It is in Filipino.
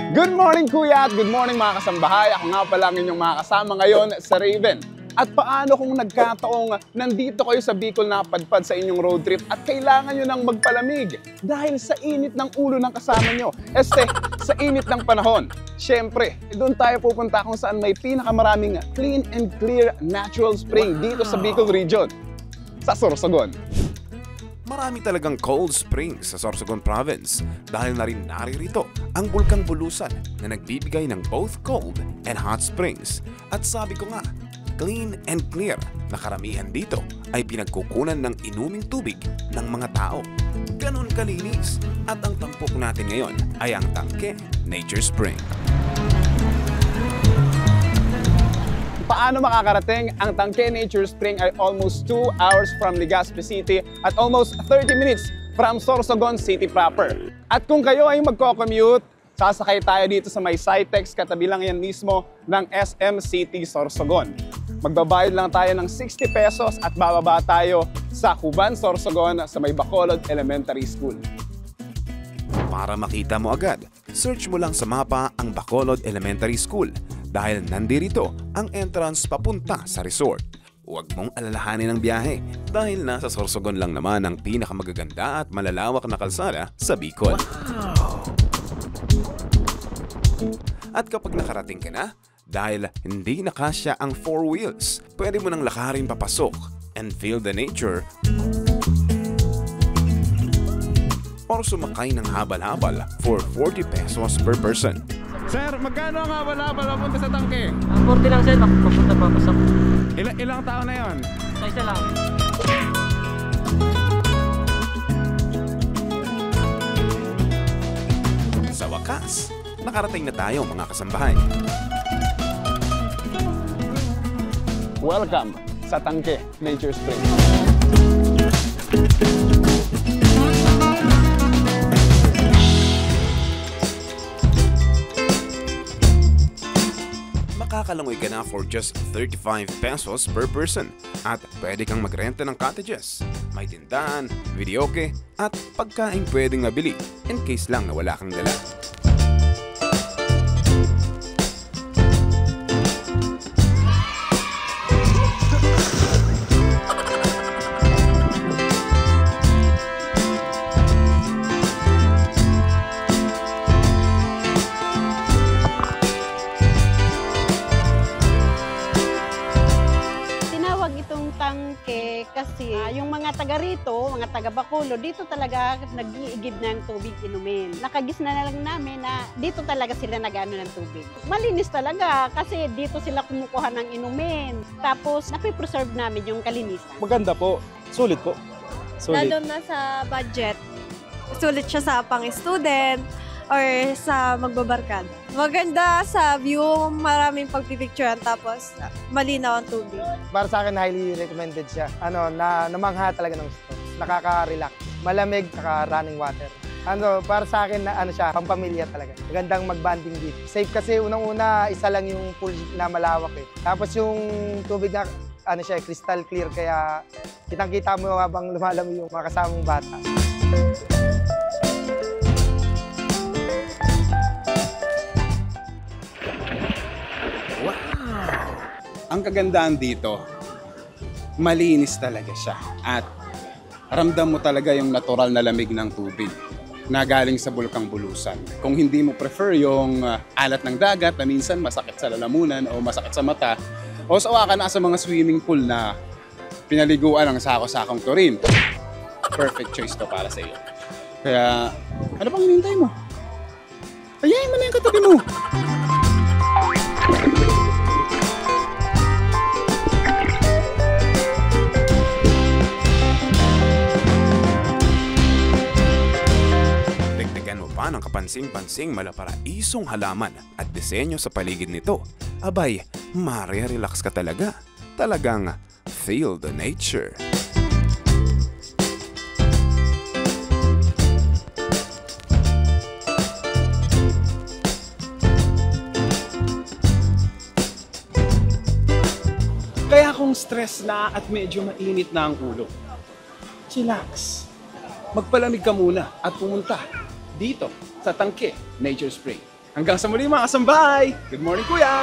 Good morning kuya at good morning mga kasambahay. Ako nga pala ang inyong mga kasama ngayon sa Raven. At paano kung nagkataong nandito kayo sa Bicol napadpad sa inyong road trip at kailangan nyo nang magpalamig dahil sa init ng ulo ng kasama nyo. Sa init ng panahon. Siyempre, doon tayo pupunta kung saan may pinakamaraming clean and clear natural spring dito sa Bicol region, sa Sorsogon. Marami talagang cold springs sa Sorsogon Province dahil na rin naririto ang Bulkang Bulusan na nagbibigay ng both cold and hot springs. At sabi ko nga, clean and clear na karamihan dito ay pinagkukunan ng inuming tubig ng mga tao. Ganon kalinis. At ang tampok natin ngayon ay ang Tangke Nature Spring. Paano makakarating? Ang Tangke Nature Spring ay almost 2 hours from Legazpi City at almost 30 minutes from Sorsogon City proper. At kung kayo ay magko-commute, sasakay tayo dito sa may Cytex, katabi lang yan mismo ng SM City Sorsogon. Magbabayad lang tayo ng 60 pesos at bababa tayo sa Cuban, Sorsogon sa may Bacolod Elementary School. Para makita mo agad, search mo lang sa mapa ang Bacolod Elementary School dahil nandirito ang entrance papunta sa resort. Huwag mong alalahanin ang biyahe dahil nasa Sorsogon lang naman ang pinakamagaganda at malalawak na kalsada sa Bicol. Wow! At kapag nakarating ka na, dahil hindi nakasya ang 4 wheels, pwede mo nang lakarin papasok and feel the nature or sumakay ng habal-habal for 40 pesos per person. Sir, magkano ang habal-habal papunta sa Tangke? 40 lang sir, papunta papasok. Ilang tao na yon? Isa lang. Sa wakas, nakarating na tayo mga kasambahay. Welcome sa Tangke Nature Spring. Makakalangoy ka na for just 35 pesos per person at pwede kang magrenta ng cottages. May tindahan, videoke at pagkain pwedeng mabili in case lang na wala kang dala. Kasi yung mga taga rito, mga taga Bacolod, dito talaga nag-iigib ng tubig inumin. Nakagis na lang namin na dito talaga sila nag-ano ng tubig. Malinis talaga kasi dito sila kumukuha ng inumin. Tapos napipreserve namin yung kalinisan. Maganda po. Sulit po. Sulit. Lalo na sa budget. Sulit siya sa pang-student or sa magbabarkada. Maganda sa view, maraming pagpipicturean tapos malinaw ang tubig. Para sa akin, highly recommended siya. Namangha talaga ng spots. Nakaka-relax. Malamig, saka running water. Para sa akin, siya, pampamilya talaga. Magandang mag-banding dito. Safe kasi unang-una, isa lang yung pool na malawak eh. Tapos yung tubig na, siya, crystal clear, kaya kitang-kita mo habang lumalamig yung mga kasamang bata. Ang kagandahan dito, malinis talaga siya at ramdam mo talaga yung natural na lamig ng tubig na galing sa Bulkang Bulusan. Kung hindi mo prefer yung alat ng dagat na minsan masakit sa lalamunan o masakit sa mata, o sawa ka na sa mga swimming pool na pinaliguan ng sako-sakong chlorine, perfect choice to para sa iyo. Kaya, ano pang hinihintay mo? Ayayin mo na yung katabi mo! Ng kapansing-pansing malaparaisong halaman at disenyo sa paligid nito, abay, mare-relax ka talaga. Talagang feel the nature. Kaya kung stress na at medyo mainit na ang ulo, chillax. Magpalamig ka muna at pumunta dito sa Tangke Nature Spring. Hanggang sa muli mga kasambahay! Good morning, Kuya!